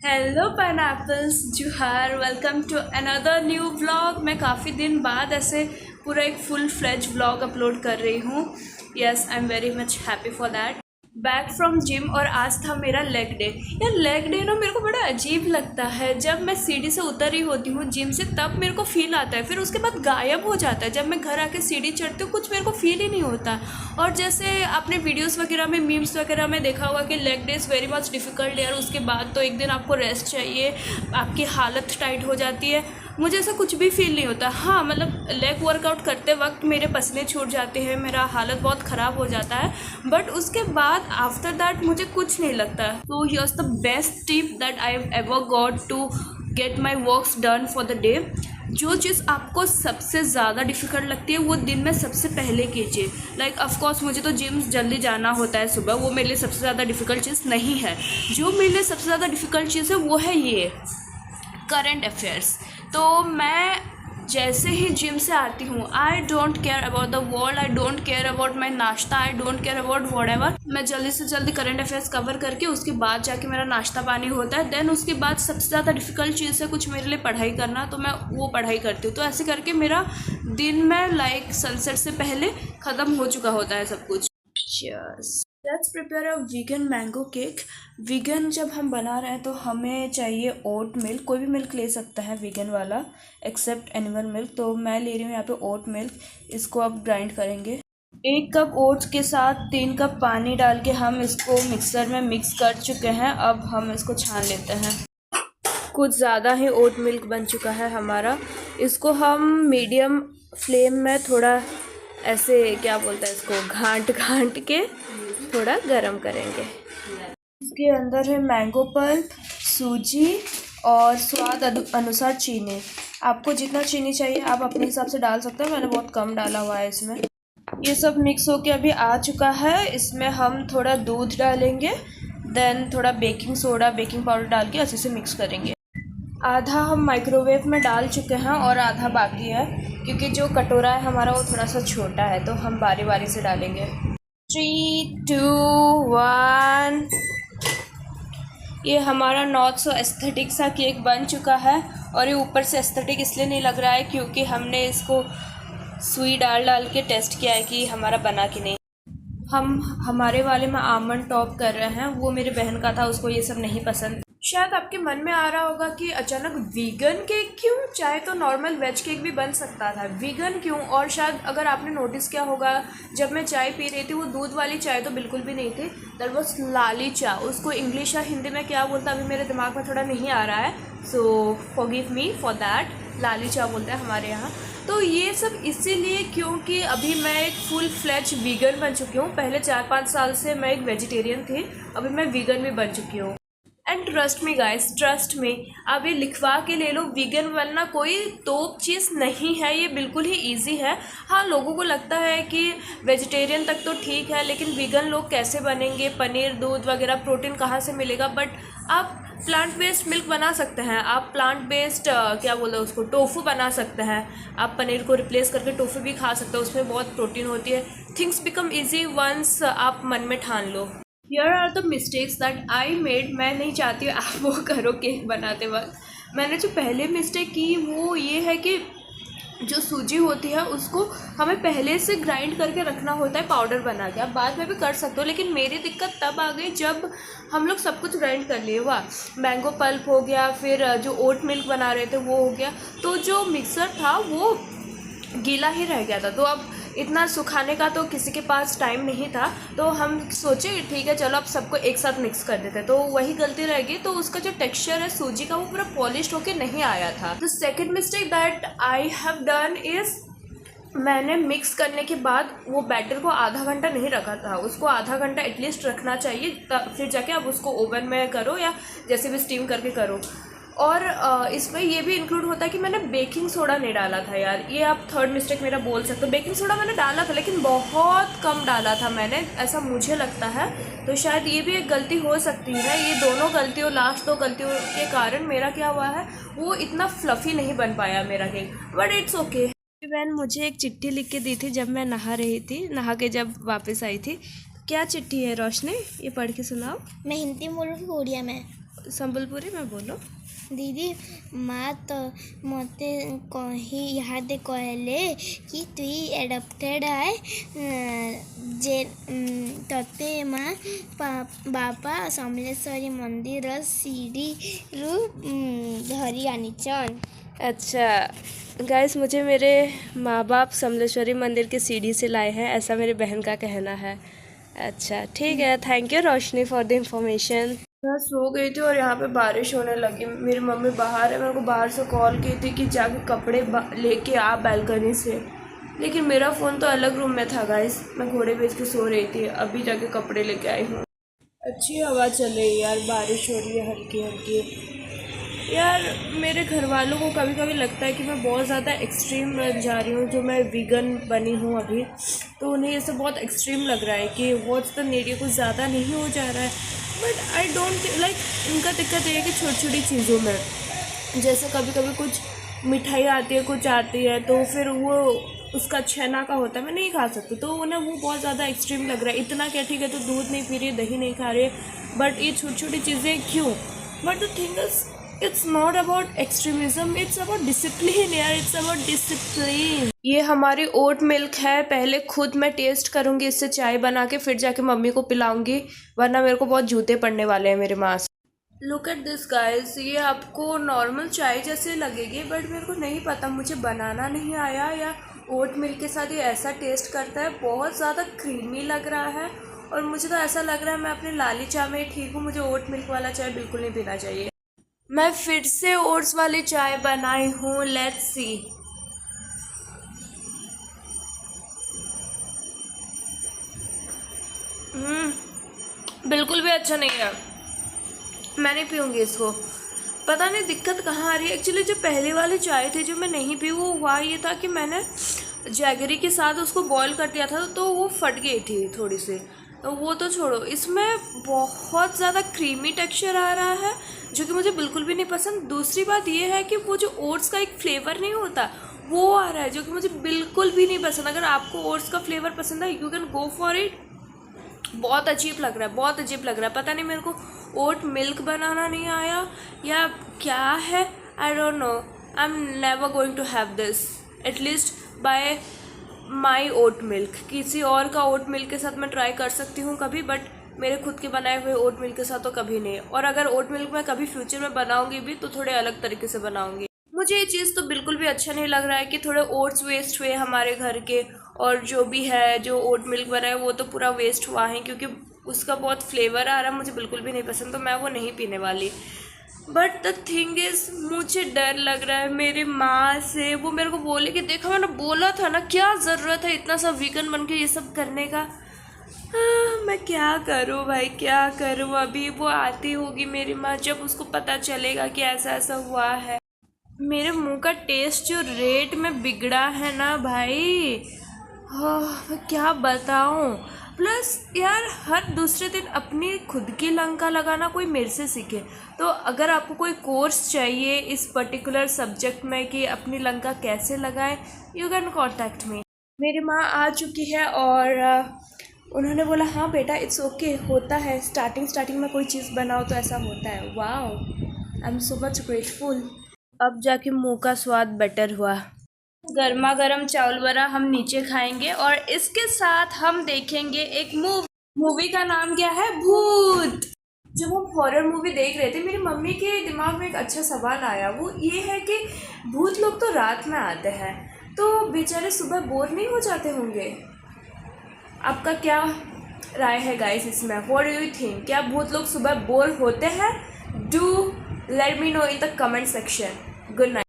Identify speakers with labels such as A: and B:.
A: Hello pineapples जुहार, welcome to another new vlog. मैं काफ़ी दिन बाद ऐसे पूरा एक फुल फ्लेज व्लॉग अपलोड कर रही हूँ। Yes, I am very much happy for that. Back from gym और आज था मेरा लेग डे। यार लेग डे ना मेरे को बड़ा अजीब लगता है। जब मैं सीढ़ी से उतर रही होती हूँ जिम से तब मेरे को फील आता है, फिर उसके बाद गायब हो जाता है। जब मैं घर आके सीढ़ी चढ़ती हूँ कुछ मेरे को फील ही नहीं होता। और जैसे आपने वीडियोस वगैरह में, मीम्स वगैरह में देखा होगा कि leg day is very much difficult यार, उसके बाद तो एक दिन आपको रेस्ट चाहिए, आपकी हालत टाइट हो जाती है। मुझे ऐसा कुछ भी फील नहीं होता। हाँ मतलब लेग वर्कआउट करते वक्त मेरे पसीने छूट जाते हैं, मेरा हालत बहुत ख़राब हो जाता है, बट उसके बाद आफ्टर दैट मुझे कुछ नहीं लगता। तो here's the best tip that I have ever got to get my works done for the day. जो चीज़ आपको सबसे ज़्यादा डिफ़िकल्ट लगती है वो दिन में सबसे पहले कीजिए। लाइक ऑफकोर्स मुझे तो जिम जल्दी जाना होता है सुबह, वो मेरे लिए सबसे ज़्यादा डिफ़िकल्ट चीज़ नहीं है। जो मेरे लिए सबसे ज़्यादा डिफ़िकल्ट चीज़ है वो है ये करंट अफेयर्स। तो मैं जैसे ही जिम से आती हूँ, I don't care about the world, I don't care about my नाश्ता, I don't care about whatever. मैं जल्दी से जल्दी करंट अफेयर्स कवर करके उसके बाद जाके मेरा नाश्ता पानी होता है। देन उसके बाद सबसे ज़्यादा डिफ़िकल्ट चीज़ है कुछ मेरे लिए पढ़ाई करना, तो मैं वो पढ़ाई करती हूँ। तो ऐसे करके मेरा दिन में लाइक सनसेट से पहले ख़त्म हो चुका होता है सब कुछ। Cheers. Let's prepare a vegan mango cake. Vegan जब हम बना रहे हैं तो हमें चाहिए ओट मिल्क। कोई भी मिल्क ले सकता है वीगन वाला एक्सेप्ट एनिमल मिल्क। तो मैं ले रही हूँ यहाँ पे ओट मिल्क। इसको अब ग्राइंड करेंगे। 1 कप ओट्स के साथ 3 कप पानी डाल के हम इसको मिक्सर में मिक्स कर चुके हैं। अब हम इसको छान लेते हैं। कुछ ज़्यादा ही ओट मिल्क बन चुका है हमारा। इसको हम मीडियम फ्लेम में थोड़ा ऐसे क्या बोलते हैं इसको, घांट घांट के थोड़ा गरम करेंगे। इसके अंदर है मैंगो पल्प, सूजी और स्वाद अनुसार चीनी। आपको जितना चीनी चाहिए आप अपने हिसाब से डाल सकते हो, मैंने बहुत कम डाला हुआ है इसमें। ये सब मिक्स होके अभी आ चुका है। इसमें हम थोड़ा दूध डालेंगे, देन थोड़ा बेकिंग सोडा, बेकिंग पाउडर डाल के अच्छे से मिक्स करेंगे। आधा हम माइक्रोवेव में डाल चुके हैं और आधा बाकी है, क्योंकि जो कटोरा है हमारा वो थोड़ा सा छोटा है, तो हम बारी बारी से डालेंगे। 3, 2, 1। ये हमारा नॉट सो एस्थेटिक सा केक बन चुका है। और ये ऊपर से एस्थेटिक इसलिए नहीं लग रहा है क्योंकि हमने इसको सुई डाल डाल के टेस्ट किया है कि हमारा बना कि नहीं। हम हमारे वाले में आमंड टॉप कर रहे हैं, वो मेरे बहन का था, उसको ये सब नहीं पसंद। शायद आपके मन में आ रहा होगा कि अचानक वीगन केक क्यों, चाहे तो नॉर्मल वेज केक भी बन सकता था, वीगन क्यों। और शायद अगर आपने नोटिस किया होगा जब मैं चाय पी रही थी वो दूध वाली चाय तो बिल्कुल भी नहीं थी, दैट वाज लाली चा। उसको इंग्लिश या हिंदी में क्या बोलता अभी मेरे दिमाग में थोड़ा नहीं आ रहा है, सो फॉरगिव मी फॉर दैट। लाली चा बोलते हैं हमारे यहाँ। तो ये सब इसीलिए क्योंकि अभी मैं एक फुल फ्लेज वीगन बन चुकी हूँ। पहले 4-5 साल से मैं एक वेजिटेरियन थी, अभी मैं वीगन भी बन चुकी हूँ। And trust me guys, trust me, अब ये लिखवा के ले लो, वीगन बनना कोई तोप चीज़ नहीं है, ये बिल्कुल ही इजी है। हाँ लोगों को लगता है कि वेजिटेरियन तक तो ठीक है, लेकिन वीगन लोग कैसे बनेंगे, पनीर दूध वगैरह प्रोटीन कहाँ से मिलेगा। बट आप प्लांट बेस्ड मिल्क बना सकते हैं, आप प्लांट बेस्ड क्या बोलते हैं उसको, टोफू बना सकते हैं। आप पनीर को रिप्लेस करके टोफू भी खा सकते हो, उसमें बहुत प्रोटीन होती है। थिंग्स बिकम ईजी वंस आप मन में ठान लो। Here are the mistakes that I made। मैं नहीं चाहती आप वो करो केक बनाते वक्त। मैंने जो पहले मिस्टेक की वो ये है कि जो सूजी होती है उसको हमें पहले से ग्राइंड करके रखना होता है पाउडर बना के। आप बाद में भी कर सकते हो, लेकिन मेरी दिक्कत तब आ गई जब हम लोग सब कुछ ग्राइंड कर लिए। हुआ मैंगो पल्प हो गया, फिर जो ओट मिल्क बना रहे थे वो हो गया, तो जो मिक्सर था वो गीला ही रह गया था। तो अब इतना सुखाने का तो किसी के पास टाइम नहीं था, तो हम सोचे ठीक है चलो अब सबको एक साथ मिक्स कर देते, तो वही गलती रह गई। तो उसका जो टेक्सचर है सूजी का वो पूरा पॉलिश्ड होके नहीं आया था। The second mistake that I have done is, मैंने मिक्स करने के बाद वो बैटर को आधा घंटा नहीं रखा था। उसको आधा घंटा एटलीस्ट रखना चाहिए, फिर जाके आप उसको ओवन में करो या जैसे भी स्टीम करके करो। और इसमें ये भी इंक्लूड होता है कि मैंने बेकिंग सोडा नहीं डाला था यार, ये आप थर्ड मिस्टेक मेरा बोल सकते हो। बेकिंग सोडा मैंने डाला था लेकिन बहुत कम डाला था मैंने, ऐसा मुझे लगता है। तो शायद ये भी एक गलती हो सकती है। ये दोनों गलतियों, लास्ट 2 गलतियों के कारण मेरा क्या हुआ है, वो इतना फ्लफ़ी नहीं बन पाया मेरा केक, बट इट्स ओके। बहन मुझे एक चिट्ठी लिख के दी थी जब मैं नहा रही थी, नहा के जब वापस आई थी। क्या चिट्ठी है रोशनी, ये पढ़ के सुनाओ।
B: मैं हिंदी बोल रही हूँ, उड़िया में।
A: संबलपुरी में बोलो।
B: दीदी माँ तो मते कही इहादे कहले कि तुई एडप्टेड आए जे तते माँ बापा समलेश्वरी मंदिर सीढ़ी रु धरी आनीचन।
A: अच्छा गाइस, मुझे मेरे माँ बाप समलेश्वरी मंदिर की सीढ़ी से लाए हैं, ऐसा मेरी बहन का कहना है। अच्छा ठीक है, thank you Roshni for the information. मैं सो गई थी और यहाँ पे बारिश होने लगी। मेरी मम्मी बाहर है, मेरे को बाहर से कॉल की थी कि जाके कपड़े लेके आ बालकनी से, लेकिन मेरा फ़ोन तो अलग रूम में था गाइस। मैं घोड़े बेच के सो रही थी, अभी जाके कपड़े लेके आई हूँ। अच्छी हवा चल रही है यार, बारिश हो रही है हल्की हल्की। यार मेरे घर वालों को कभी कभी लगता है कि मैं बहुत ज़्यादा एक्सट्रीम जा रही हूँ, जो मैं वीगन बनी हूँ अभी, तो उन्हें ये सब बहुत एक्सट्रीम लग रहा है कि व्हाट्स द नीड, ये कुछ ज़्यादा नहीं हो जा रहा है। बट आई डोंट लाइक, उनका दिक्कत ये है कि छोटी छोटी चीज़ों में, जैसे कभी कभी कुछ मिठाई आती है, कुछ आती है, तो फिर वो उसका छेना का होता है, मैं नहीं खा सकती, तो उन्हें वो बहुत ज़्यादा एक्सट्रीम लग रहा है। इतना क्या, ठीक है तो दूध नहीं पी रही, दही नहीं खा रही, बट ये छोटी छोटी चीज़ें क्यों? But the thing is, it's not about extremism, it's about discipline यार, इट्स अबाउट डिसिप्लिन। ये हमारी ओट मिल्क है, पहले खुद मैं टेस्ट करूँगी इससे चाय बना के, फिर जाके मम्मी को पिलाऊंगी, वरना मेरे को बहुत जूते पड़ने वाले हैं मेरे माँ से। लुक एट दिस गाइस, ये आपको नॉर्मल चाय जैसे लगेगी, बट मेरे को नहीं पता, मुझे बनाना नहीं आया या ओट मिल्क के साथ ये ऐसा टेस्ट करता है, बहुत ज़्यादा क्रीमी लग रहा है। और मुझे तो ऐसा लग रहा है मैं अपने लाली चाय में ठीक हूँ, मुझे ओट मिल्क वाला चाय बिल्कुल नहीं पीना चाहिए। मैं फिर से ओट्स वाली चाय बनाई हूँ, लेट्स सी। बिल्कुल भी अच्छा नहीं है, मैं नहीं पीऊँगी इसको। पता नहीं दिक्कत कहाँ आ रही है। एक्चुअली जो पहले वाली चाय थी जो मैं नहीं पी, वो हुआ ये था कि मैंने जैगरी के साथ उसको बॉईल कर दिया था, तो वो फट गई थी थोड़ी सी, तो वो तो छोड़ो, इसमें बहुत ज़्यादा क्रीमी टेक्सचर आ रहा है जो कि मुझे बिल्कुल भी नहीं पसंद। दूसरी बात ये है कि वो जो ओट्स का एक फ्लेवर नहीं होता, वो आ रहा है जो कि मुझे बिल्कुल भी नहीं पसंद। अगर आपको ओट्स का फ्लेवर पसंद है, you can go for it. बहुत अजीब लग रहा है, बहुत अजीब लग रहा है। पता नहीं मेरे को ओट मिल्क बनाना नहीं आया या क्या है, I don't know. I am never going to have this, at least by my oat milk. किसी और का ओट मिल्क के साथ मैं ट्राई कर सकती हूँ कभी, बट मेरे खुद के बनाए हुए ओट मिल्क के साथ तो कभी नहीं। और अगर ओट मिल्क मैं कभी फ्यूचर में बनाऊँगी भी तो थोड़े अलग तरीके से बनाऊँगी। मुझे ये चीज़ तो बिल्कुल भी अच्छा नहीं लग रहा है कि थोड़े ओट्स वेस्ट हुए हमारे घर के, और जो भी है जो ओट मिल्क बना है वो तो पूरा वेस्ट हुआ है, क्योंकि उसका बहुत फ्लेवर आ रहा है, मुझे बिल्कुल भी नहीं पसंद, तो मैं वो नहीं पीने वाली। बट द थिंग इज़, मुझे डर लग रहा है मेरी माँ से। वो मेरे को बोले कि देखो मैंने बोला था ना, क्या ज़रूरत है इतना सब वीगन बन के ये सब करने का। मैं क्या करूँ भाई, क्या करूँ। अभी वो आती होगी मेरी माँ, जब उसको पता चलेगा कि ऐसा ऐसा हुआ है। मेरे मुंह का टेस्ट जो रेट में बिगड़ा है ना भाई, मैं क्या बताऊँ। प्लस यार हर दूसरे दिन अपनी खुद की लंका लगाना कोई मेरे से सीखे। तो अगर आपको कोई कोर्स चाहिए इस पर्टिकुलर सब्जेक्ट में कि अपनी लंका कैसे लगाएं, यू कैन कॉन्टैक्ट मी। मेरी माँ आ चुकी है और उन्होंने बोला हाँ बेटा इट्स ओके, होता है, स्टार्टिंग में कोई चीज़ बनाओ तो ऐसा होता है। Wow, I am so much grateful. अब जाके मुंह का स्वाद बेटर हुआ। गर्मा गर्म चावल बड़ा हम नीचे खाएंगे और इसके साथ हम देखेंगे एक मूवी का नाम क्या है, भूत। जब हम हॉरर मूवी देख रहे थे, मेरी मम्मी के दिमाग में एक अच्छा सवाल आया, वो ये है कि भूत लोग तो रात में आते हैं, तो बेचारे सुबह बोर नहीं हो जाते होंगे? आपका क्या राय है गाइस इसमें? What do you think? क्या भूत लोग सुबह बोर होते हैं? Do let me know in the comment section. Good night.